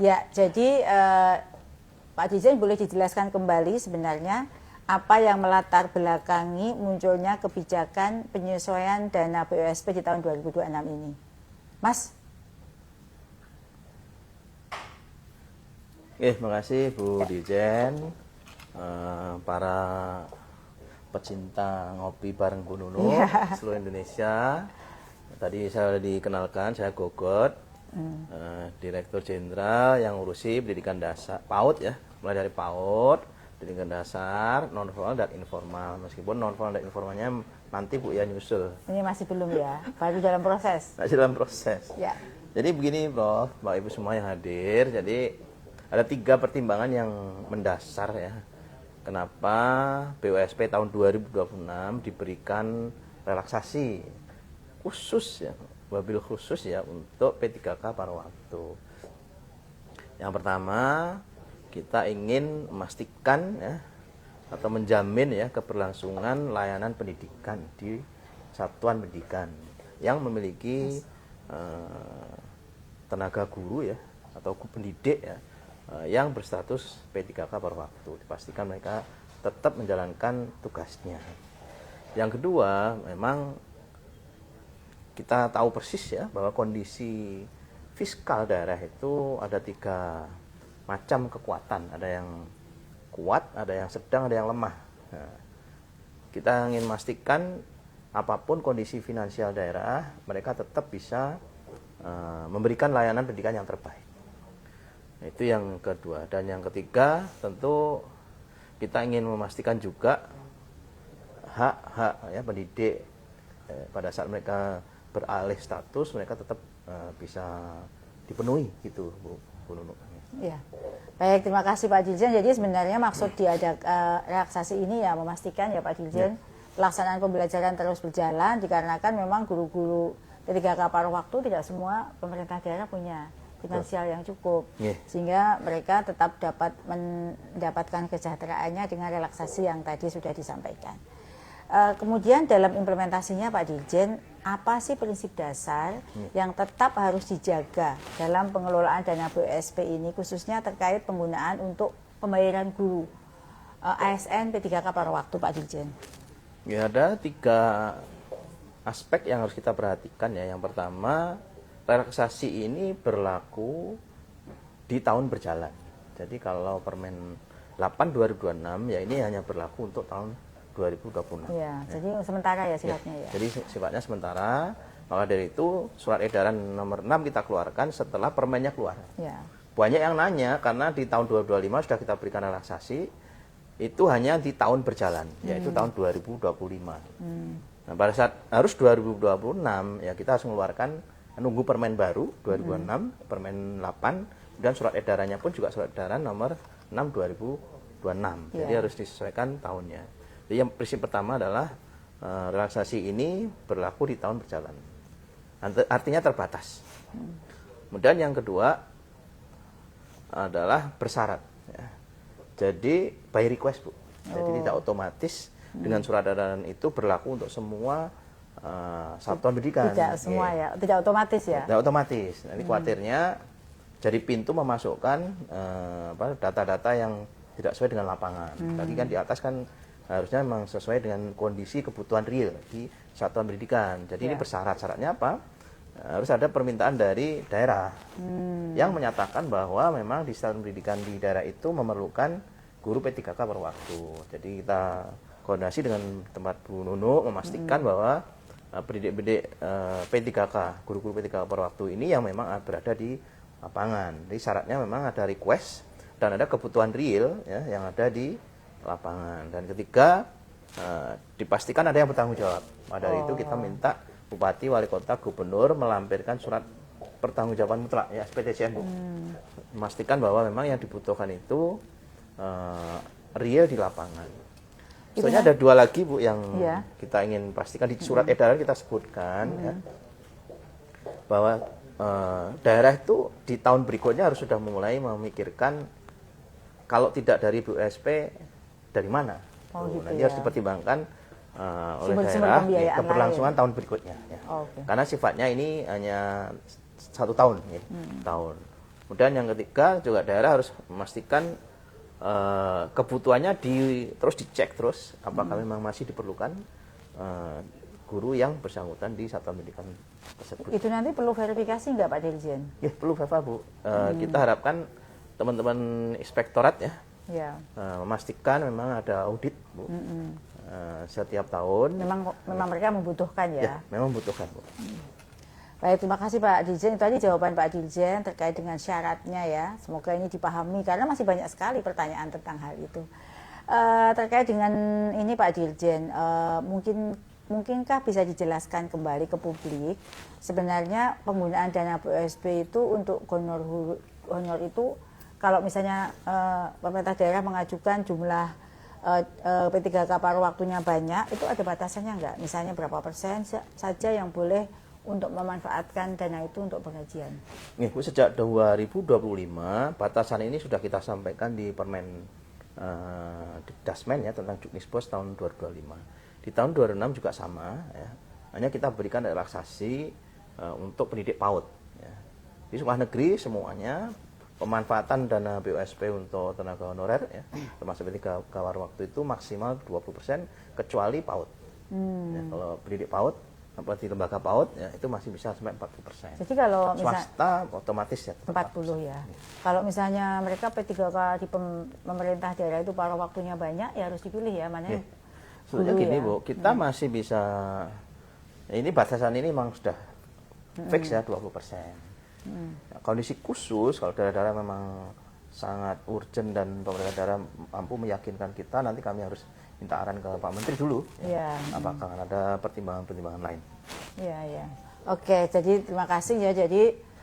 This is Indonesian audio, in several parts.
Ya, jadi Pak Dirjen boleh dijelaskan kembali sebenarnya apa yang melatar belakangi munculnya kebijakan penyesuaian dana BUSP di tahun 2026 ini. Mas? Oke, terima kasih Bu Dirjen, para pecinta ngopi bareng Bu Nunu seluruh Indonesia. Tadi saya sudah dikenalkan, saya Gogot, Direktur Jenderal yang ngurusi pendidikan dasar PAUD ya, mulai dari PAUD, pendidikan dasar, non formal dan informal. Meskipun non formal dan informalnya nanti Bu ya nyusul. Ini masih belum ya, baru dalam proses. Masih dalam proses. Ya. Jadi begini Prof, Bapak Ibu semua yang hadir, jadi ada 3 pertimbangan yang mendasar ya. Kenapa BUSP tahun 2026 diberikan relaksasi khusus ya, wabil khusus ya untuk P3K paruh waktu. Yang pertama, kita ingin memastikan ya atau menjamin ya keberlangsungan layanan pendidikan di satuan pendidikan yang memiliki tenaga guru ya atau guru pendidik ya yang berstatus P3K paruh waktu, dipastikan mereka tetap menjalankan tugasnya. Yang kedua, memang kita tahu persis ya bahwa kondisi fiskal daerah itu ada 3 macam kekuatan, ada yang kuat, ada yang sedang, ada yang lemah. Nah, kita ingin memastikan apapun kondisi finansial daerah, mereka tetap bisa memberikan layanan pendidikan yang terbaik. Itu yang kedua. Dan yang ketiga, tentu kita ingin memastikan juga hak-hak ya pendidik pada saat mereka beralih status, mereka tetap bisa dipenuhi gitu Bu Nunu. Ya. Baik, terima kasih Pak Dirjen. Jadi sebenarnya maksud diadakan relaksasi ini ya memastikan ya Pak Dirjen pelaksanaan pembelajaran terus berjalan dikarenakan memang guru-guru P3K paruh waktu tidak semua pemerintah daerah punya finansial yang cukup, sehingga mereka tetap dapat mendapatkan kesejahteraannya dengan relaksasi yang tadi sudah disampaikan. Kemudian dalam implementasinya Pak Dirjen, apa sih prinsip dasar yang tetap harus dijaga dalam pengelolaan dana BUSP ini, khususnya terkait penggunaan untuk pembayaran guru ASN P3K paruh waktu Pak Dirjen? Ya, ada 3 aspek yang harus kita perhatikan ya. Yang pertama, relaksasi ini berlaku di tahun berjalan. Jadi kalau Permen 8 2026 ya ini hanya berlaku untuk tahun 2026. Ya, jadi sementara ya sifatnya ya. Jadi sifatnya sementara. Maka dari itu surat edaran nomor 6 kita keluarkan setelah permennya keluar. Ya. Banyak yang nanya karena di tahun 2025 sudah kita berikan relaksasi, itu hanya di tahun berjalan, yaitu tahun 2025. Nah, pada saat harus 2026 ya kita harus mengeluarkan nunggu permen baru 2026, permen 8, dan surat edarannya pun juga surat edaran nomor 6 2026. Jadi harus disesuaikan tahunnya. Jadi yang prinsip pertama adalah relaksasi ini berlaku di tahun berjalan. Artinya terbatas. Kemudian yang kedua adalah bersyarat. Ya. Jadi by request Bu. Jadi tidak otomatis dengan surat edaran itu berlaku untuk semua satuan pendidikan. Tidak semua ya, tidak otomatis ya? Tidak otomatis. Nanti khawatirnya jadi pintu memasukkan data-data yang tidak sesuai dengan lapangan. Tadi kan di atas kan harusnya memang sesuai dengan kondisi kebutuhan real di satuan pendidikan. Jadi ini bersyarat. Syaratnya apa? Harus ada permintaan dari daerah yang menyatakan bahwa memang di satuan pendidikan di daerah itu memerlukan guru P3K paruh waktu. Jadi kita koordinasi dengan tempat Bu Nunu memastikan bahwa pendidik-pendidik P3K, guru-guru P3K paruh waktu ini yang memang berada di lapangan. Jadi syaratnya memang ada request dan ada kebutuhan real ya, yang ada di lapangan. Dan ketiga, dipastikan ada yang bertanggung jawab. Pada hari itu kita minta Bupati, Wali Kota, Gubernur melampirkan surat pertanggungjawaban mutlak ya SPTCM Bu. Memastikan bahwa memang yang dibutuhkan itu real di lapangan. Soalnya ada 2 lagi Bu yang kita ingin pastikan di surat edaran kita sebutkan ya, bahwa daerah itu di tahun berikutnya harus sudah mulai memikirkan kalau tidak dari BUSP dari mana. Gitu nanti harus dipertimbangkan oleh daerah keberlangsungan tahun berikutnya. Ya. Karena sifatnya ini hanya 1 tahun, ya, tahun. Kemudian yang ketiga juga daerah harus memastikan kebutuhannya terus dicek terus apakah memang masih diperlukan guru yang bersangkutan di satuan pendidikan tersebut. Itu nanti perlu verifikasi nggak Pak Dirjen? Ya perlu Bapak Bu. Kita harapkan teman-teman inspektorat ya memastikan memang ada audit Bu. Setiap tahun. Memang mereka membutuhkan ya? Ya, memang membutuhkan Bu. Baik, terima kasih Pak Dirjen. Tadi jawaban Pak Dirjen terkait dengan syaratnya ya. Semoga ini dipahami karena masih banyak sekali pertanyaan tentang hal itu. Terkait dengan ini Pak Dirjen, mungkinkah bisa dijelaskan kembali ke publik sebenarnya penggunaan dana BOSP itu untuk honor itu kalau misalnya pemerintah daerah mengajukan jumlah P3K paruh waktunya banyak, itu ada batasannya nggak? Misalnya berapa persen saja yang boleh untuk memanfaatkan dana itu untuk pengajian? Nih, Bu, sejak 2025 batasan ini sudah kita sampaikan di Permen Dikdasmen ya tentang Juknispos tahun 2025. Di tahun 2006 juga sama ya. Hanya kita berikan relaksasi untuk pendidik PAUD ya. Di sekolah negeri semuanya pemanfaatan dana BOSP untuk tenaga honorer ya, termasuk P3K paruh waktu itu maksimal 20% kecuali PAUD. Ya, kalau pendidik PAUD di lembaga PAUD ya itu masih bisa sampai 40%. Jadi kalau swasta otomatis ya 40 ya. Kalau misalnya mereka P3K di pemerintah daerah itu paruh waktunya banyak ya harus dipilih ya mana. Sebenarnya gini Bu, kita masih bisa ini batasan ini memang sudah fix ya 20%. Nah, kondisi khusus kalau daerah-daerah memang sangat urgent dan pemerintah daerah mampu meyakinkan kita, nanti kami harus minta arahan ke Pak Menteri dulu ya. Apakah ada pertimbangan-pertimbangan lain. Iya. Oke, jadi terima kasih ya. Jadi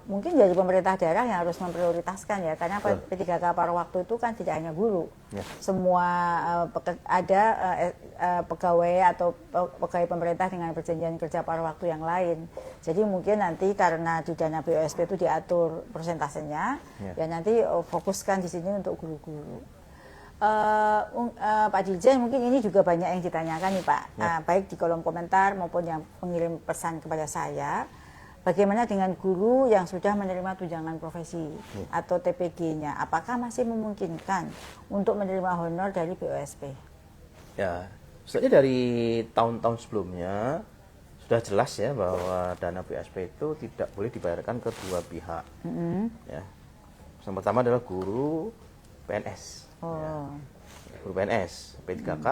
mungkin dari pemerintah daerah yang harus memprioritaskan ya, karena P3K paruh waktu itu kan tidak hanya guru, semua ada pegawai atau pegawai pemerintah dengan perjanjian kerja paruh waktu yang lain. Jadi mungkin nanti karena di dana BOSP itu diatur persentasenya, ya nanti fokuskan di sini untuk guru-guru. Pak Dirjen, mungkin ini juga banyak yang ditanyakan nih Pak, baik di kolom komentar maupun yang mengirim pesan kepada saya. Bagaimana dengan guru yang sudah menerima tunjangan profesi atau TPG-nya? Apakah masih memungkinkan untuk menerima honor dari BOSP? Ya, sebenarnya dari tahun-tahun sebelumnya sudah jelas ya bahwa dana BOSP itu tidak boleh dibayarkan ke dua pihak. Ya. Yang pertama adalah guru PNS. Guru PNS, P3K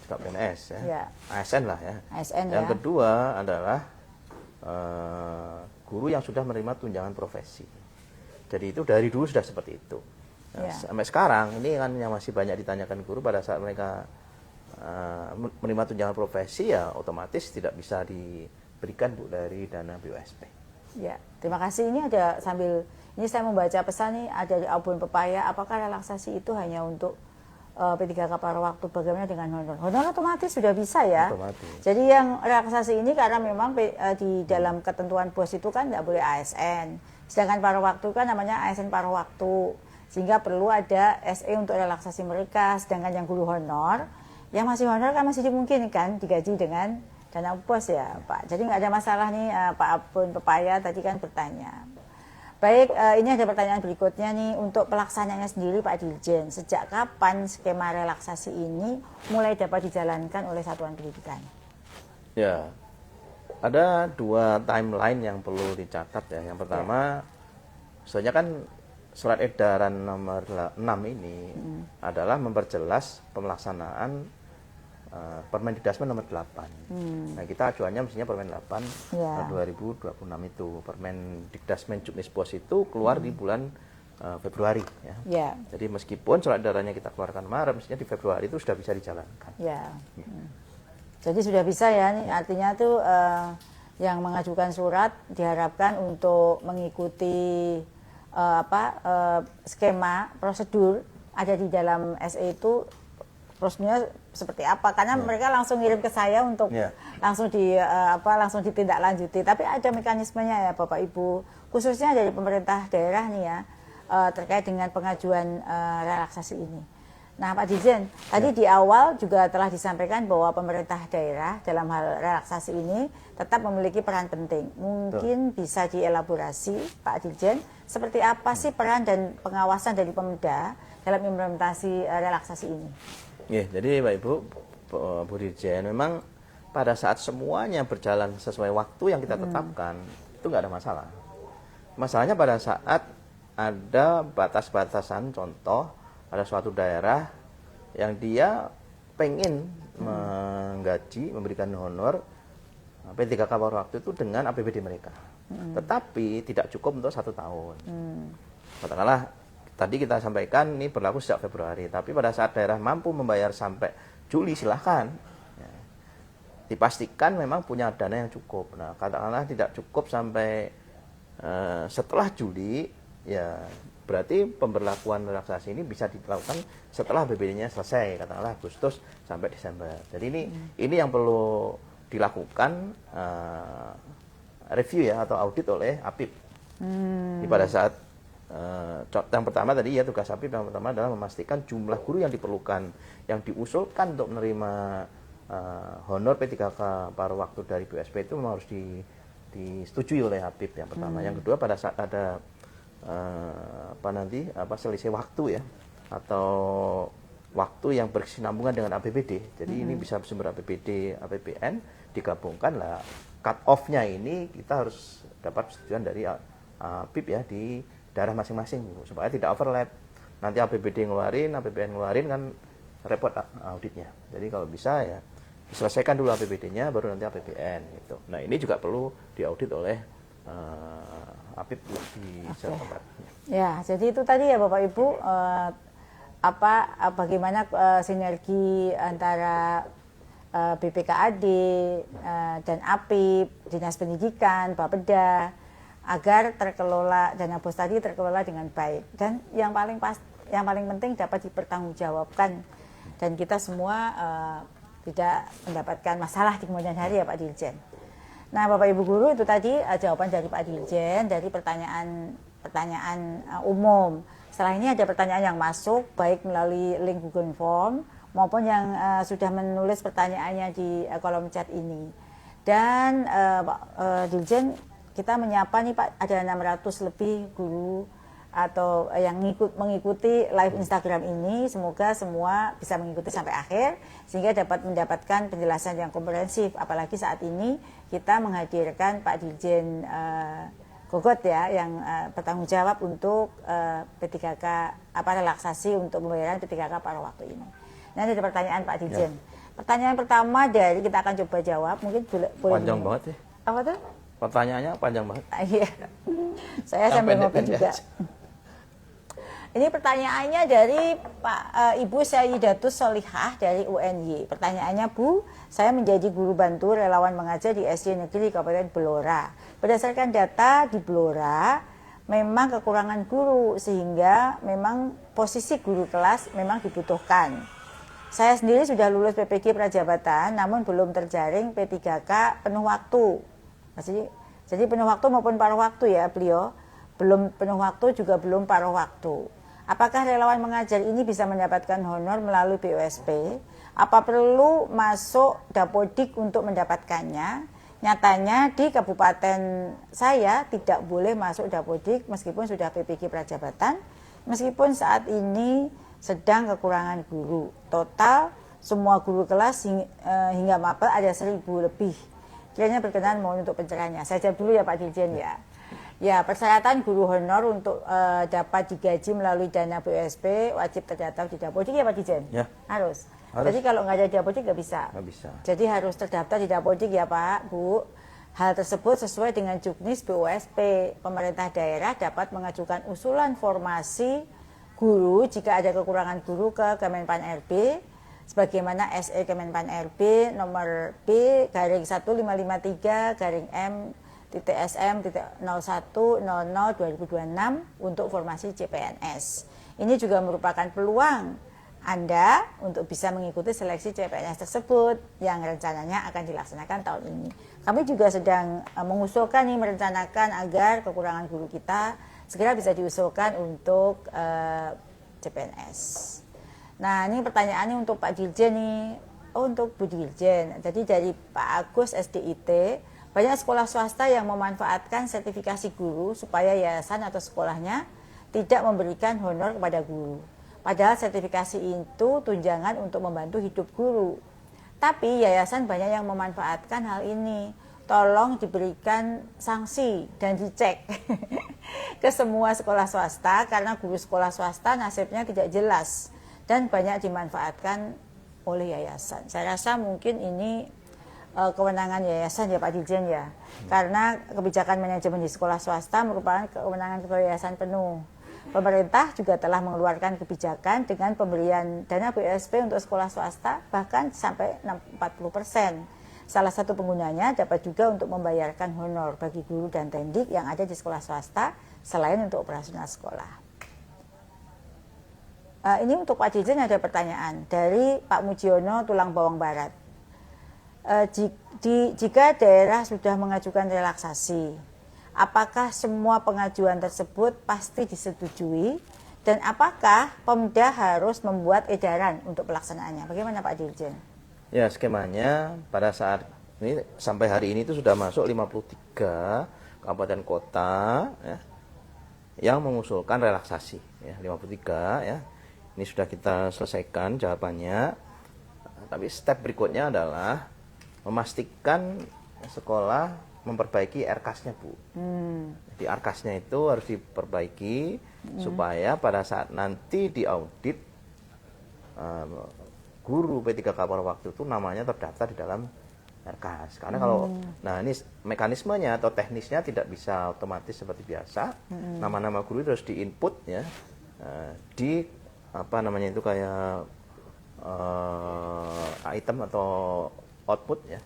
juga PNS ya. ASN lah ya. ASN yang kedua adalah guru yang sudah menerima tunjangan profesi. Jadi itu dari dulu sudah seperti itu. Nah, sampai sekarang ini kan yang masih banyak ditanyakan guru pada saat mereka menerima tunjangan profesi ya otomatis tidak bisa diberikan Bu dari dana BOSP. Ya, terima kasih. Ini ada sambil ini saya membaca pesan nih ada di Albun Pepaya. Apakah relaksasi itu hanya untuk P3K paruh waktu, bagaimana dengan honor? Honor otomatis sudah bisa ya. Otomatis. Jadi yang relaksasi ini karena memang di dalam ketentuan BOS itu kan tidak boleh ASN. Sedangkan paruh waktu kan namanya ASN paruh waktu. Sehingga perlu ada SE untuk relaksasi mereka. Sedangkan yang guru honor, yang masih honor kan masih dimungkinkan digaji dengan dana BOS ya Pak. Jadi nggak ada masalah nih Pak Albun Pepaya tadi kan bertanya. Baik, ini ada pertanyaan berikutnya nih, untuk pelaksanaannya sendiri Pak Dirjen, sejak kapan skema relaksasi ini mulai dapat dijalankan oleh satuan pendidikan? Ya, ada dua timeline yang perlu dicatat ya. Yang pertama, sebenarnya kan surat edaran nomor 6 ini adalah memperjelas pelaksanaan Permen Dikdasmen nomor 8. Nah, kita acuannya mestinya Permen 8 2026 itu. Permen Dikdasmen Juknispos itu keluar di bulan Februari ya. Jadi meskipun surat edarannya kita keluarkan Maret, mestinya di Februari itu sudah bisa dijalankan. Jadi sudah bisa ya, artinya tuh yang mengajukan surat diharapkan untuk mengikuti skema prosedur ada di dalam SE itu. Prosedurnya seperti apa? Karena mereka langsung ngirim ke saya untuk langsung langsung ditindaklanjuti. Tapi ada mekanismenya ya Bapak Ibu, khususnya dari pemerintah daerah nih ya, terkait dengan pengajuan relaksasi ini. Nah, Pak Dirjen, tadi di awal juga telah disampaikan bahwa pemerintah daerah dalam hal relaksasi ini tetap memiliki peran penting. Mungkin bisa dielaborasi, Pak Dirjen, seperti apa sih peran dan pengawasan dari Pemda dalam implementasi relaksasi ini? Ya, jadi Pak Ibu, Bu Dirjen, memang pada saat semuanya berjalan sesuai waktu yang kita tetapkan, itu nggak ada masalah. Masalahnya pada saat ada batas-batasan, contoh ada suatu daerah yang dia pengen menggaji, memberikan honor P3K paruh waktu itu dengan APBD mereka. Tetapi tidak cukup untuk 1 tahun. Katakanlah tadi kita sampaikan ini berlaku sejak Februari, tapi pada saat daerah mampu membayar sampai Juli silahkan. Ya. Dipastikan memang punya dana yang cukup. Nah, katakanlah tidak cukup sampai setelah Juli, ya berarti pemberlakuan relaksasi ini bisa dilakukan setelah APBD-nya selesai, katakanlah Agustus sampai Desember. Jadi ini yang perlu dilakukan review ya atau audit oleh APIP. Jadi pada saat yang pertama tadi ya tugas APIP yang pertama adalah memastikan jumlah guru yang diperlukan, yang diusulkan untuk menerima honor P3K paruh waktu dari BUSP itu memang harus disetujui oleh APIP yang pertama. Yang kedua pada saat ada selisih waktu ya atau waktu yang berkesinambungan dengan APBD. Jadi ini bisa bersumber APBD, APBN digabungkan lah. Cut off-nya ini kita harus dapat persetujuan dari APIP ya di daerah masing-masing supaya tidak overlap. Nanti APBD ngeluarin, APBN ngeluarin kan repot auditnya. Jadi kalau bisa ya diselesaikan dulu APBD-nya baru nanti APBN gitu. Nah, ini juga perlu diaudit oleh APIP di setempat. Ya, jadi itu tadi ya Bapak Ibu bagaimana sinergi antara BPKAD dan APIP, Dinas Pendidikan, Bapeda agar terkelola dana BOS tadi terkelola dengan baik dan yang paling penting dapat dipertanggungjawabkan dan kita semua tidak mendapatkan masalah di kemudian hari ya Pak Dirjen. Nah, Bapak Ibu guru itu tadi jawaban dari Pak Dirjen dari pertanyaan umum. Setelah ini ada pertanyaan yang masuk baik melalui link Google Form maupun yang sudah menulis pertanyaannya di kolom chat ini. Dan Pak Dirjen, kita menyapa nih Pak, ada 600 lebih guru atau yang mengikuti live Instagram ini. Semoga semua bisa mengikuti sampai akhir sehingga dapat mendapatkan penjelasan yang komprehensif. Apalagi saat ini kita menghadirkan Pak Dirjen Gogot ya yang bertanggung jawab untuk P3K relaksasi untuk pembayaran P3K paruh waktu ini. Nah, ada pertanyaan Pak Dirjen. Ya. Pertanyaan pertama dari kita akan coba jawab, mungkin boleh panjang banget ya. Apa tuh? Pertanyaannya panjang banget. Iya. Saya sambil ngopi juga. Ini pertanyaannya dari Ibu Sayyidatus Solihah dari UNY. Pertanyaannya, Bu, saya menjadi guru bantu relawan mengajar di SD Negeri Kabupaten Blora. Berdasarkan data di Blora, memang kekurangan guru sehingga memang posisi guru kelas memang dibutuhkan. Saya sendiri sudah lulus PPG Prajabatan, namun belum terjaring P3K penuh waktu. Jadi penuh waktu maupun paruh waktu ya beliau. Belum penuh waktu juga belum paruh waktu. Apakah relawan mengajar ini bisa mendapatkan honor melalui BUSP? Apa perlu masuk Dapodik untuk mendapatkannya? Nyatanya di kabupaten saya tidak boleh masuk Dapodik meskipun sudah PPG Prajabatan, meskipun saat ini sedang kekurangan guru. Total semua guru kelas hingga mapel ada 1.000 lebih. Kiranya berkenan mohon untuk pencerahannya. Saya jawab dulu ya Pak Dirjen ya. Ya, persyaratan guru honor untuk dapat digaji melalui dana BUSP wajib terdaftar di Dapodik ya Pak Dirjen? Ya. Harus. Jadi kalau nggak ada di Dapodik nggak bisa? Nggak bisa. Jadi harus terdaftar di Dapodik ya Pak, Bu. Hal tersebut sesuai dengan juknis BUSP. Pemerintah daerah dapat mengajukan usulan formasi guru jika ada kekurangan guru ke Kemenpan RB sebagaimana SE Kemenpan RB nomor B/M.TSM.01/00/2026 untuk formasi CPNS. Ini juga merupakan peluang Anda untuk bisa mengikuti seleksi CPNS tersebut yang rencananya akan dilaksanakan tahun ini. Kami juga sedang mengusulkan merencanakan agar kekurangan guru kita segera bisa diusulkan untuk CPNS. Nah, ini pertanyaannya untuk Pak Dirjen nih. Oh, untuk Bu Dirjen. Jadi dari Pak Agus SDIT, banyak sekolah swasta yang memanfaatkan sertifikasi guru supaya yayasan atau sekolahnya tidak memberikan honor kepada guru. Padahal sertifikasi itu tunjangan untuk membantu hidup guru. Tapi yayasan banyak yang memanfaatkan hal ini. Tolong diberikan sanksi dan dicek ke semua sekolah swasta karena guru sekolah swasta nasibnya tidak jelas dan banyak dimanfaatkan oleh yayasan. Saya rasa mungkin ini kewenangan yayasan ya Pak Dirjen ya. Karena kebijakan manajemen di sekolah swasta merupakan kewenangan ketua yayasan penuh. Pemerintah juga telah mengeluarkan kebijakan dengan pemberian dana BSP untuk sekolah swasta bahkan sampai 40%. Salah satu penggunanya dapat juga untuk membayarkan honor bagi guru dan tendik yang ada di sekolah swasta selain untuk operasional sekolah. Ini untuk Pak Dirjen ada pertanyaan dari Pak Mujiono Tulang Bawang Barat. Jika daerah sudah mengajukan relaksasi, apakah semua pengajuan tersebut pasti disetujui dan apakah Pemda harus membuat edaran untuk pelaksanaannya? Bagaimana Pak Dirjen? Ya, skemanya pada saat ini sampai hari ini itu sudah masuk 53 kabupaten kota ya, yang mengusulkan relaksasi ya, 53 ya. Ini sudah kita selesaikan jawabannya. Tapi step berikutnya adalah memastikan sekolah memperbaiki RKAS-nya, Bu. Jadi RKAS-nya itu harus diperbaiki supaya pada saat nanti diaudit guru P3K paruh waktu itu namanya terdaftar di dalam RKAS. Karena kalau nah ini mekanismenya atau teknisnya tidak bisa otomatis seperti biasa. Nama-nama guru itu harus diinput ya di apa namanya itu kayak item atau output ya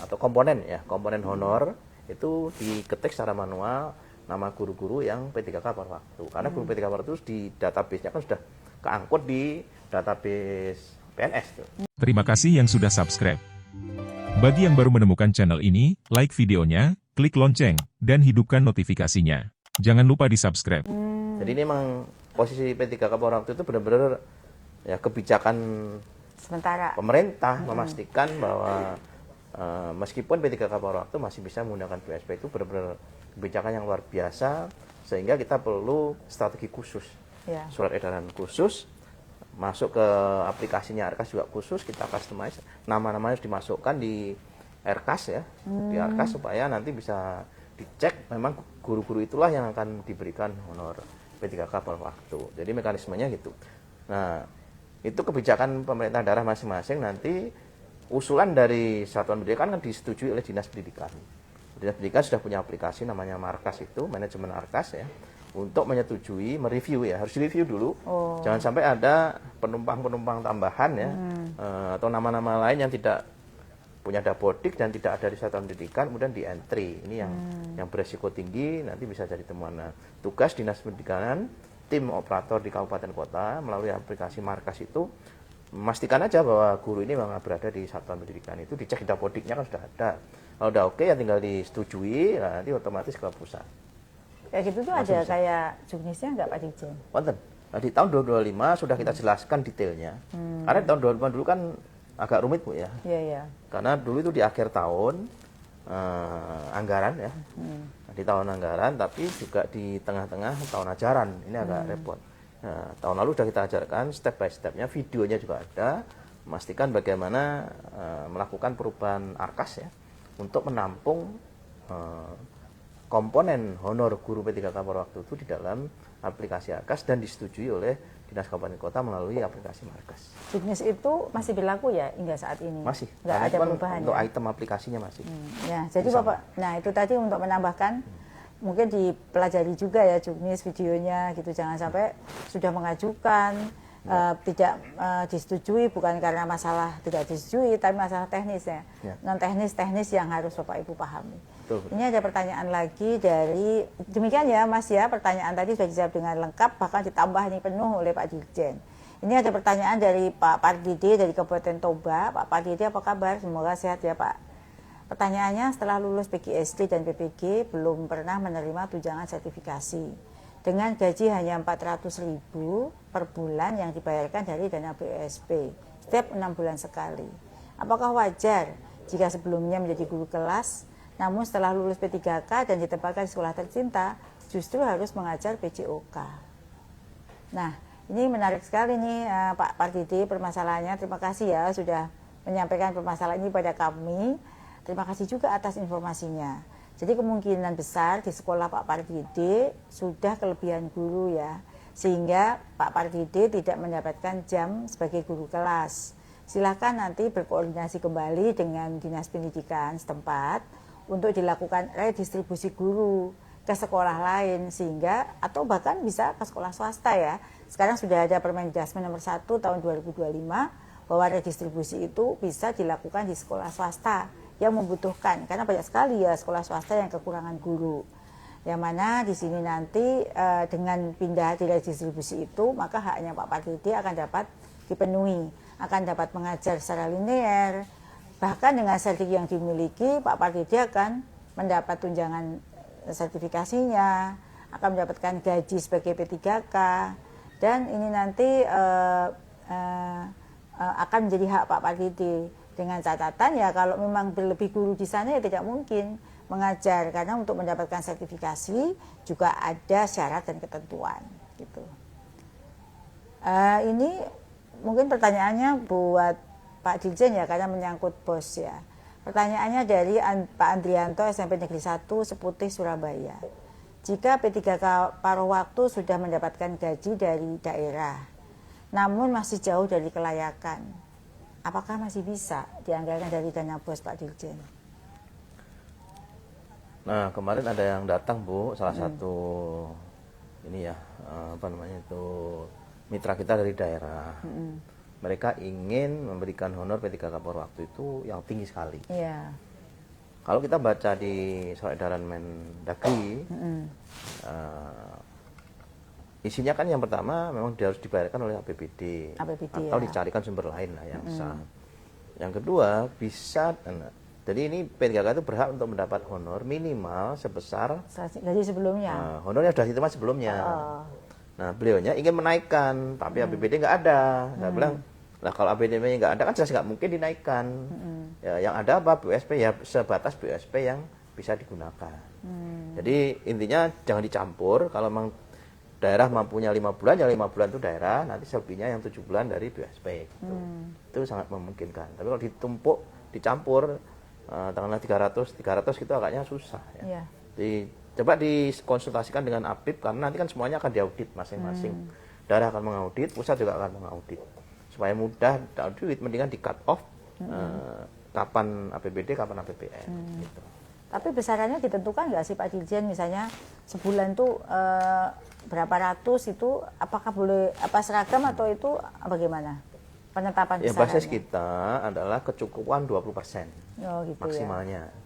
atau komponen ya, komponen honor itu diketik secara manual nama guru-guru yang P3K paruh waktu. Karena guru P3K paruh waktu di database-nya kan sudah keangkut di database PNS tuh. Terima kasih yang sudah subscribe. Bagi yang baru menemukan channel ini, like videonya, klik lonceng, dan hidupkan notifikasinya. Jangan lupa di subscribe. Jadi ini memang posisi P3K paruh waktu itu benar-benar ya kebijakan Sementara pemerintah memastikan bahwa meskipun P3K paruh waktu masih bisa menggunakan BSP itu benar-benar kebijakan yang luar biasa sehingga kita perlu strategi khusus. ya. Surat edaran khusus masuk ke aplikasinya RKAS juga khusus kita customize, nama-namanya harus dimasukkan di RKAS ya, di RKAS supaya nanti bisa dicek memang guru-guru itulah yang akan diberikan honor P3K paruh waktu. Jadi mekanismenya gitu. Nah, itu kebijakan pemerintah daerah masing-masing nanti usulan dari satuan pendidikan kan disetujui oleh Dinas Pendidikan. Dinas Pendidikan sudah punya aplikasi namanya Markas itu, manajemen Markas ya. Untuk menyetujui, mereview ya, harus review dulu. Jangan sampai ada penumpang-penumpang tambahan ya, atau nama-nama lain yang tidak punya dapodik dan tidak ada di satuan pendidikan, kemudian di entry. Ini yang beresiko tinggi, nanti bisa jadi temuan. Nah, tugas Dinas Pendidikan, tim operator di kabupaten kota melalui aplikasi Markas itu memastikan aja bahwa guru ini memang berada di satuan pendidikan itu, dicek dapodiknya kan sudah ada. Kalau udah oke ya tinggal disetujui, nah, nanti otomatis ke pusat. Kayak gitu tuh ada kayak juknisnya nggak Pak Dirjen? Wonten. Nah, di tahun 2025 sudah kita jelaskan detailnya. Karena tahun 2025 dulu kan agak rumit Bu ya. Iya, iya. Karena dulu itu di akhir tahun anggaran ya. Di tahun anggaran tapi juga di tengah-tengah tahun ajaran. Ini agak repot. Nah, tahun lalu sudah kita ajarkan step by stepnya, videonya juga ada, memastikan bagaimana melakukan perubahan RKAS ya untuk menampung komponen honor guru P3K paruh waktu itu di dalam aplikasi RKAS dan disetujui oleh Dinas Kabupaten Kota melalui aplikasi Markas. Juknis itu masih berlaku ya hingga saat ini? Masih. Nggak ada perubahan untuk ya? item aplikasinya masih. Ya, jadi Bapak, nah itu tadi untuk menambahkan, mungkin dipelajari juga ya juknis videonya gitu, jangan sampai sudah mengajukan tidak disetujui bukan karena masalah tidak disetujui tapi masalah teknis ya, non teknis yang harus Bapak Ibu pahami. Betul. Ini ada pertanyaan lagi dari demikian ya Mas ya, pertanyaan tadi sudah dijawab dengan lengkap bahkan ditambah ini penuh oleh Pak Dirjen. Ini ada pertanyaan dari Pak Pardede dari Kabupaten Toba. Pak Pardede apa kabar? Semoga sehat ya Pak. Pertanyaannya, setelah lulus PGSD dan PPG belum pernah menerima tunjangan sertifikasi. dengan gaji hanya 400.000 per bulan yang dibayarkan dari dana BUSP setiap 6 bulan sekali. Apakah wajar jika sebelumnya menjadi guru kelas, namun setelah lulus P3K dan ditempatkan di sekolah tercinta, justru harus mengajar PJOK? Nah, ini menarik sekali nih Pak Pardede permasalahannya. Terima kasih ya sudah menyampaikan permasalahan ini pada kami. Terima kasih juga atas informasinya. Jadi kemungkinan besar di sekolah Pak Pardede sudah kelebihan guru ya, sehingga Pak Pardede tidak mendapatkan jam sebagai guru kelas. Silakan nanti berkoordinasi kembali dengan Dinas Pendidikan setempat untuk dilakukan redistribusi guru ke sekolah lain, sehingga atau bahkan bisa ke sekolah swasta ya. Sekarang sudah ada Permendagri nomor 1 tahun 2025 bahwa redistribusi itu bisa dilakukan di sekolah swasta yang membutuhkan, karena banyak sekali ya sekolah swasta yang kekurangan guru. Yang mana di sini nanti dengan pindah di redistribusi itu, maka haknya Pak Pardede akan dapat dipenuhi, akan dapat mengajar secara linear. Bahkan dengan sertifikat yang dimiliki, Pak Pardede akan mendapat tunjangan sertifikasinya, akan mendapatkan gaji sebagai P3K, dan ini nanti akan menjadi hak Pak Pardede. Dengan catatan ya kalau memang berlebih guru di sana ya tidak mungkin mengajar, karena untuk mendapatkan sertifikasi juga ada syarat dan ketentuan gitu. Ini mungkin pertanyaannya buat Pak Dirjen ya, karena menyangkut bos ya. Pertanyaannya dari Pak Andrianto, SMP Negeri 1 Seputih Surabaya. Jika P3K paruh waktu sudah mendapatkan gaji dari daerah, namun masih jauh dari kelayakan, apakah masih bisa dianggarkan dari dana bos, Pak Dirjen? Nah, kemarin ada yang datang Bu, salah satu ini ya, mitra kita dari daerah. Mereka ingin memberikan honor P3K paruh waktu itu yang tinggi sekali. Iya. Kalau kita baca di surat edaran Mendagri, isinya kan yang pertama memang dia harus dibayarkan oleh APBD atau ya, dicarikan sumber lain lah yang sah. Yang kedua bisa, jadi ini P3K itu berhak untuk mendapat honor minimal sebesar gaji sebelumnya. Honornya sudah diterima sebelumnya. Nah, beliaunya ingin menaikkan, tapi APBD nggak ada. Saya bilang, nah kalau APBD-nya nggak ada kan jelas nggak mungkin dinaikkan. Ya, yang ada apa BUSP ya sebatas BUSP yang bisa digunakan. Jadi intinya jangan dicampur. Kalau memang daerah mampunya 5 bulan, ya 5 bulan itu daerah, nanti selebihnya yang 7 bulan dari BUSP. Gitu. Itu sangat memungkinkan. Tapi kalau ditumpuk, dicampur, tanggal 300 gitu agaknya susah. Ya. Coba dikonsultasikan dengan APIP, karena nanti kan semuanya akan diaudit masing-masing. Daerah akan mengaudit, pusat juga akan mengaudit. Supaya mudah audit, mendingan di cut off kapan APBD, kapan APBN. Gitu. Tapi besarannya ditentukan nggak sih Pak Dirjen? Misalnya sebulan tuh berapa ratus itu, apakah boleh seragam atau itu bagaimana penetapan besarannya? Ya, basis kita adalah kecukupan 20%. Oh, gitu maksimalnya. Ya.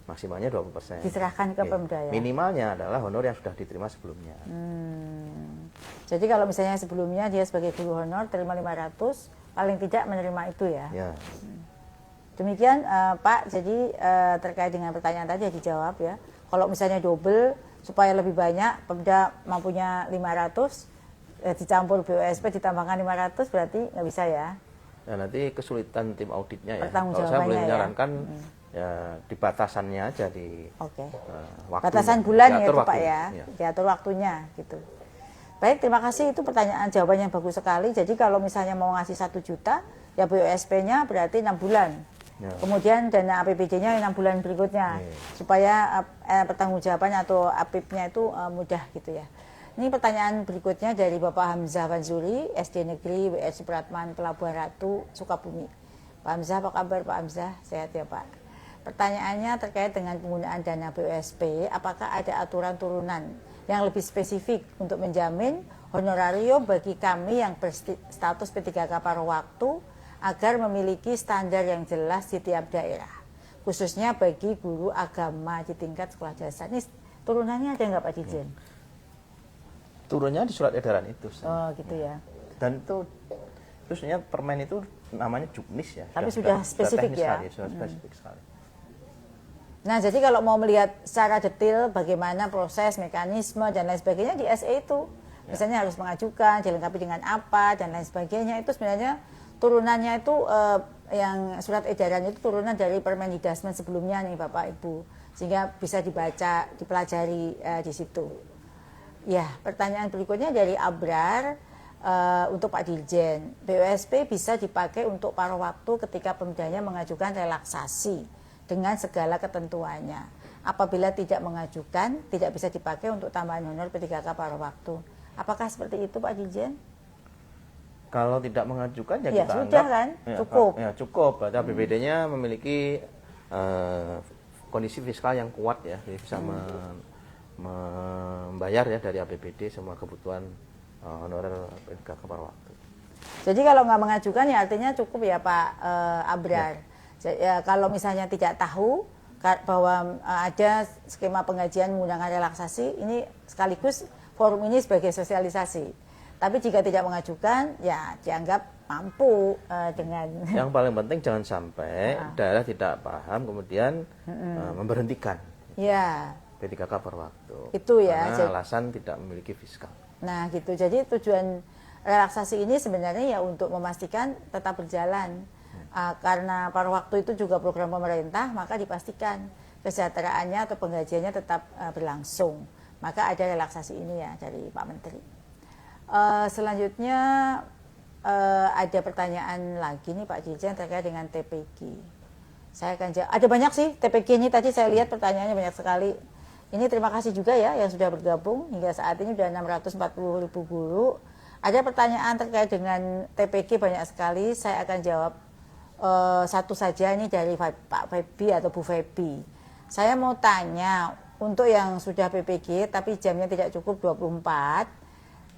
Maksimalnya 20%. Diserahkan ke Pemda ya? Minimalnya adalah honor yang sudah diterima sebelumnya. Jadi kalau misalnya sebelumnya dia sebagai guru honor terima 500, paling tidak menerima itu ya? Ya. Demikian Pak, jadi terkait dengan pertanyaan tadi ya dijawab ya. Kalau misalnya double supaya lebih banyak, Pemda mampunya 500, dicampur BUSP ditambahkan 500 berarti nggak bisa ya? Nah, nanti kesulitan tim auditnya ya. Kalau saya boleh menyarankan ya di batasannya aja di waktunya. Batasan bulan ya itu Pak ya, diatur waktunya gitu. Baik, terima kasih, itu pertanyaan jawabannya yang bagus sekali. Jadi kalau misalnya mau ngasih 1 juta, ya BUSP-nya berarti 6 bulan. Ya. Kemudian dana APBD-nya 6 bulan berikutnya, supaya pertanggungjawabannya atau APIP-nya itu mudah gitu ya. Ini pertanyaan berikutnya dari Bapak Hamzah Banzuri, SD Negeri WR Supratman, Pelabuhan Ratu, Sukabumi. Pak Hamzah, apa kabar Pak Hamzah? Sehat ya Pak? Pertanyaannya terkait dengan penggunaan dana BUSP, apakah ada aturan turunan yang lebih spesifik untuk menjamin honorario bagi kami yang berstatus P3K paruh waktu agar memiliki standar yang jelas di tiap daerah, khususnya bagi guru agama di tingkat sekolah dasar. Ini turunannya ada nggak Pak Dirjen? Turunnya di surat edaran itu. Oh gitu ya. Dan itu sebenarnya permen itu namanya juknis ya. Tapi sudah spesifik ya. Sudah spesifik sekali. Nah, jadi kalau mau melihat secara detail bagaimana proses, mekanisme, dan lain sebagainya di SE itu. Misalnya harus mengajukan, dilengkapi dengan apa, dan lain sebagainya. Itu sebenarnya turunannya itu yang surat edaran itu turunan dari Permendikbud sebelumnya nih Bapak Ibu. Sehingga bisa dibaca, dipelajari di situ. Ya, pertanyaan berikutnya dari Abrar untuk Pak Dirjen. BUSP bisa dipakai untuk paruh waktu ketika pemdanya mengajukan relaksasi dengan segala ketentuannya. Apabila tidak mengajukan, tidak bisa dipakai untuk tambahan honor P3K paruh waktu. Apakah seperti itu Pak Dirjen? Kalau tidak mengajukan ya, Ya kita sudah anggap kan, ya, cukup. Ya cukup. Berarti APBD-nya memiliki kondisi fiskal yang kuat ya, jadi bisa membayar ya dari APBD semua kebutuhan honorer P3K paruh waktu. Jadi kalau nggak mengajukan ya artinya cukup ya Pak Abrar. Ya, kalau misalnya tidak tahu bahwa ada skema penggajian menggunakan relaksasi, ini sekaligus forum ini sebagai sosialisasi. Tapi jika tidak mengajukan, ya dianggap mampu dengan. Yang paling penting jangan sampai daerah tidak paham kemudian memberhentikan. Ya. P3K paruh waktu. Itu ya. Karena alasan tidak memiliki fiskal. Nah gitu. Jadi tujuan relaksasi ini sebenarnya ya untuk memastikan tetap berjalan. Karena paruh waktu itu juga program pemerintah, maka dipastikan kesejahteraannya atau penggajiannya tetap berlangsung. Maka ada relaksasi ini ya dari Pak Menteri. Selanjutnya ada pertanyaan lagi nih Pak Dirjen terkait dengan TPG. Saya akan jawab. Ada banyak sih TPG ini, tadi saya lihat pertanyaannya banyak sekali. Ini terima kasih juga ya yang sudah bergabung hingga saat ini sudah 640.000 guru. Ada pertanyaan terkait dengan TPG banyak sekali. Saya akan jawab satu saja ini dari Pak Febi atau Bu Febi. Saya mau tanya untuk yang sudah PPG tapi jamnya tidak cukup 24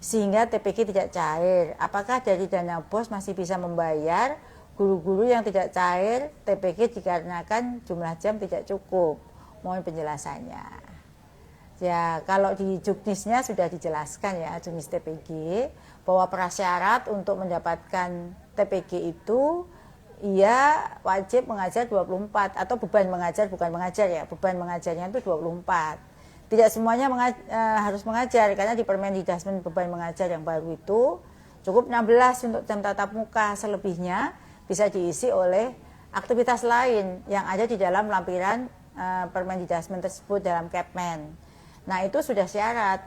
sehingga TPG tidak cair. Apakah dari dana BOS masih bisa membayar guru-guru yang tidak cair TPG dikarenakan jumlah jam tidak cukup? Mohon penjelasannya. Ya, kalau di juknisnya sudah dijelaskan ya, juknis TPG, bahwa prasyarat untuk mendapatkan TPG itu ia wajib mengajar 24 atau beban mengajar, bukan mengajar ya, beban mengajarnya itu 24. Tidak semuanya harus mengajar karena di Permendikbud beban mengajar yang baru itu cukup 16 untuk jam tatap muka, selebihnya bisa diisi oleh aktivitas lain yang ada di dalam lampiran Permendikbud tersebut dalam Kepmen. Nah itu sudah syarat,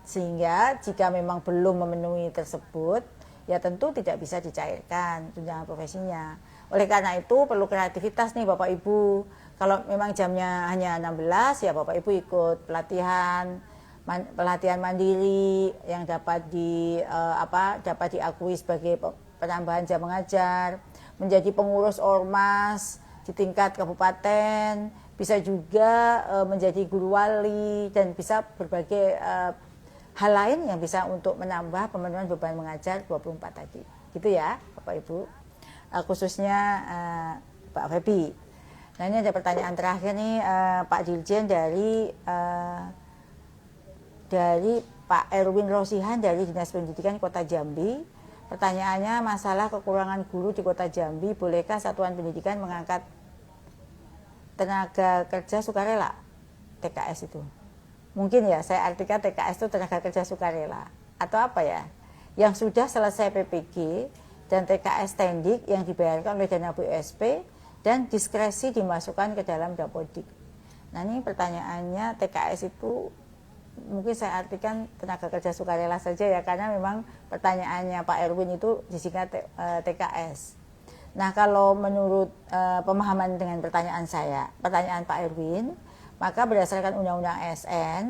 sehingga jika memang belum memenuhi tersebut ya tentu tidak bisa dicairkan tunjangan profesinya. Oleh karena itu perlu kreativitas nih Bapak Ibu. Kalau memang jamnya hanya 16 ya Bapak Ibu ikut pelatihan mandiri yang dapat dapat diakui sebagai penambahan jam mengajar, menjadi pengurus ormas di tingkat kabupaten, bisa juga menjadi guru wali dan bisa berbagai hal lain yang bisa untuk menambah pemenuhan beban mengajar 24 tadi. Gitu ya Bapak Ibu. Khususnya Pak Febi. Nah ini ada pertanyaan terakhir nih Pak Dirjen dari Pak Erwin Rosihan dari Dinas Pendidikan Kota Jambi. Pertanyaannya masalah kekurangan guru di Kota Jambi, bolehkah Satuan Pendidikan mengangkat tenaga kerja sukarela TKS itu? Mungkin ya saya artikan TKS itu tenaga kerja sukarela atau apa ya, yang sudah selesai PPG dan TKS tendik yang dibayarkan oleh dana BUSP dan diskresi dimasukkan ke dalam Dapodik. Nah ini pertanyaannya TKS itu mungkin saya artikan tenaga kerja sukarela saja ya, karena memang pertanyaannya Pak Erwin itu disingkat TKS. Nah kalau menurut pemahaman dengan pertanyaan Pak Erwin, maka berdasarkan Undang-Undang ASN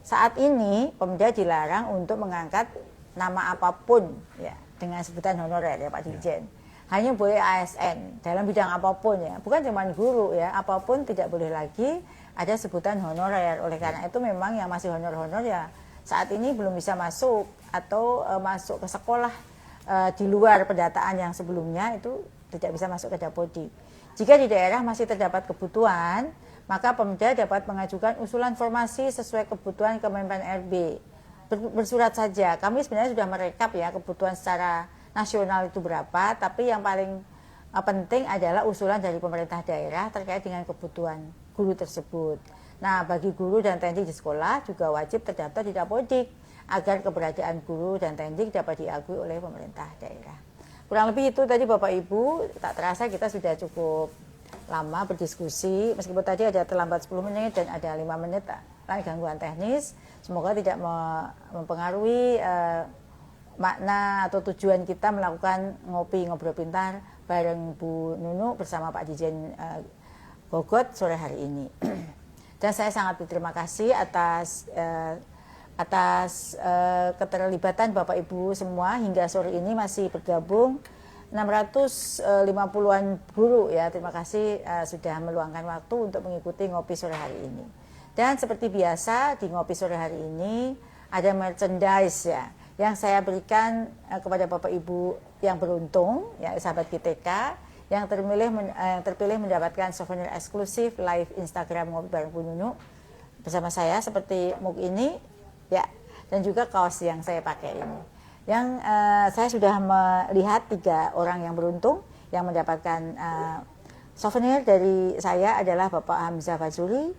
saat ini Pemda dilarang untuk mengangkat nama apapun ya dengan sebutan honorer ya Pak Dirjen. Hanya boleh ASN dalam bidang apapun ya, bukan cuma guru ya, apapun tidak boleh lagi ada sebutan honorer. Oleh karena itu memang yang masih honor-honor ya saat ini belum bisa masuk atau masuk ke sekolah di luar pendataan yang sebelumnya itu tidak bisa masuk ke Dapodik. Jika di daerah masih terdapat kebutuhan, maka Pemda dapat mengajukan usulan formasi sesuai kebutuhan Kemenpan RB. Bersurat saja. Kami sebenarnya sudah merekap ya kebutuhan secara nasional itu berapa, tapi yang paling penting adalah usulan dari pemerintah daerah terkait dengan kebutuhan guru tersebut. Nah, bagi guru dan teknik di sekolah juga wajib terdaftar di Dapodik agar keberadaan guru dan teknik dapat diakui oleh pemerintah daerah. Kurang lebih itu tadi Bapak Ibu, tak terasa kita sudah cukup lama berdiskusi, meskipun tadi ada terlambat 10 menit dan ada 5 menit lain gangguan teknis. Semoga tidak mempengaruhi makna atau tujuan kita melakukan ngopi ngobrol pintar bareng Bu Nunu bersama Pak Dirjen Gogot sore hari ini. Dan saya sangat berterima kasih atas keterlibatan Bapak Ibu semua hingga sore ini masih bergabung 650-an guru ya. Terima kasih sudah meluangkan waktu untuk mengikuti ngopi sore hari ini. Dan seperti biasa di ngopi sore hari ini ada merchandise ya yang saya berikan kepada Bapak Ibu yang beruntung ya, sahabat GTK yang terpilih mendapatkan souvenir eksklusif live Instagram ngopi bareng Bu Nunu bersama saya seperti mug ini ya, dan juga kaos yang saya pakai ini. Yang saya sudah melihat 3 orang yang beruntung yang mendapatkan souvenir dari saya adalah Bapak Hamzah Fazuli,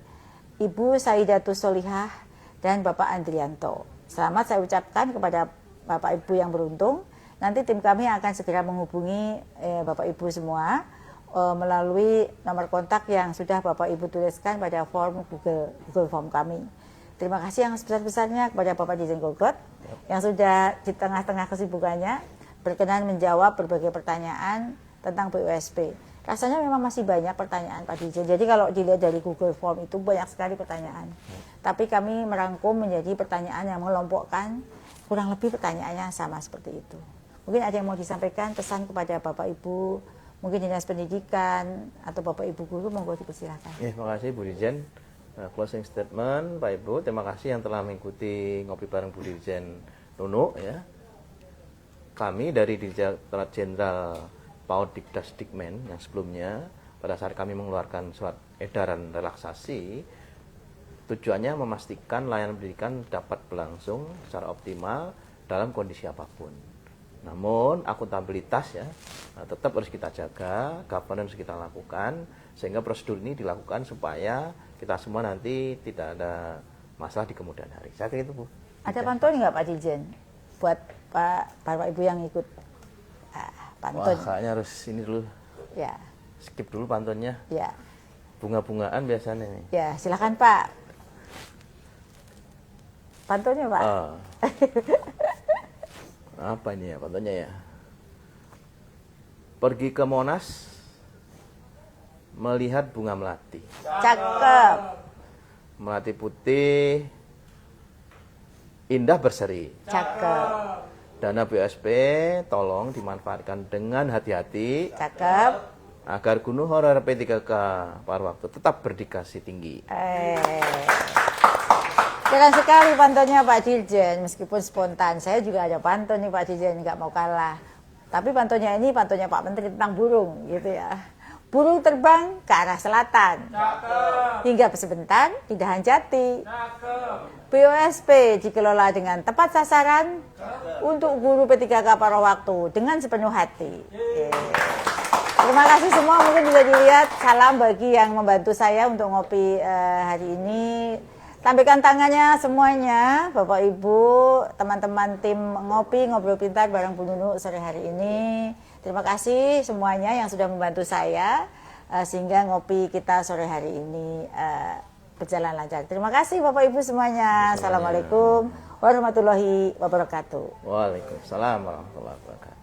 Ibu Saidatus Solihah, dan Bapak Andrianto. Selamat saya ucapkan kepada Bapak Ibu yang beruntung. Nanti tim kami akan segera menghubungi Bapak Ibu semua melalui nomor kontak yang sudah Bapak Ibu tuliskan pada form Google Form kami. Terima kasih yang sebesar-besarnya kepada Bapak Dirjen Gogot yang sudah di tengah-tengah kesibukannya berkenan menjawab berbagai pertanyaan tentang BUSP. Rasanya memang masih banyak pertanyaan Pak Dirjen. Jadi kalau dilihat dari Google Form itu banyak sekali pertanyaan. Tapi kami merangkum menjadi pertanyaan yang mengelompokkan, kurang lebih pertanyaannya sama seperti itu. Mungkin ada yang mau disampaikan pesan kepada Bapak Ibu, mungkin Dinas Pendidikan atau Bapak Ibu guru, monggo dipersilakan. Ya, terima kasih Bu Dirjen. Closing statement Pak Ibu, terima kasih yang telah mengikuti ngopi bareng Bu Dirjen Nunu ya. Kami dari Direktorat Jenderal PAUD Dikdasdikmen yang sebelumnya pada saat kami mengeluarkan surat edaran relaksasi, tujuannya memastikan layanan pendidikan dapat berlangsung secara optimal dalam kondisi apapun. Namun akuntabilitas ya tetap harus kita jaga, governance kita lakukan sehingga prosedur ini dilakukan supaya kita semua nanti tidak ada masalah di kemudian hari. Saya kira itu Bu. Ada pantun nggak Pak Dirjen buat Bapak Ibu yang ikut pantun? Wah, kayaknya harus ini dulu. Ya. Skip dulu pantunnya. Ya. Bunga-bungaan biasanya nih. Ya, silakan Pak. Pantunnya Pak. Apa ini ya pantunnya ya? Pergi ke Monas melihat bunga melati. Cakep. Melati putih indah berseri. Cakep. Dana BUSP tolong dimanfaatkan dengan hati-hati. Cakep. Agar Gunung Honorer P3K Parwaktu tetap berdikasi tinggi. Keren sekali pantunnya Pak Dirjen, meskipun spontan. Saya juga ada pantun nih Pak Dirjen, nggak mau kalah. Tapi pantunnya ini pantunnya Pak Menteri tentang burung gitu ya. Burung terbang ke arah selatan. Cakep. Hingga sebentar di Dahan Jati. Cakep. BUSP dikelola dengan tepat sasaran. Cakep. Untuk guru P3K Parwaktu dengan sepenuh hati. Terima kasih semua, mungkin bisa dilihat. Salam bagi yang membantu saya untuk ngopi hari ini. Tampilkan tangannya semuanya, Bapak Ibu, teman-teman tim ngopi ngobrol pintar bareng Bu Nunu sore hari ini. Terima kasih semuanya yang sudah membantu saya sehingga ngopi kita sore hari ini berjalan lancar. Terima kasih Bapak Ibu semuanya. Assalamualaikum warahmatullahi wabarakatuh. Waalaikumsalam warahmatullahi wabarakatuh.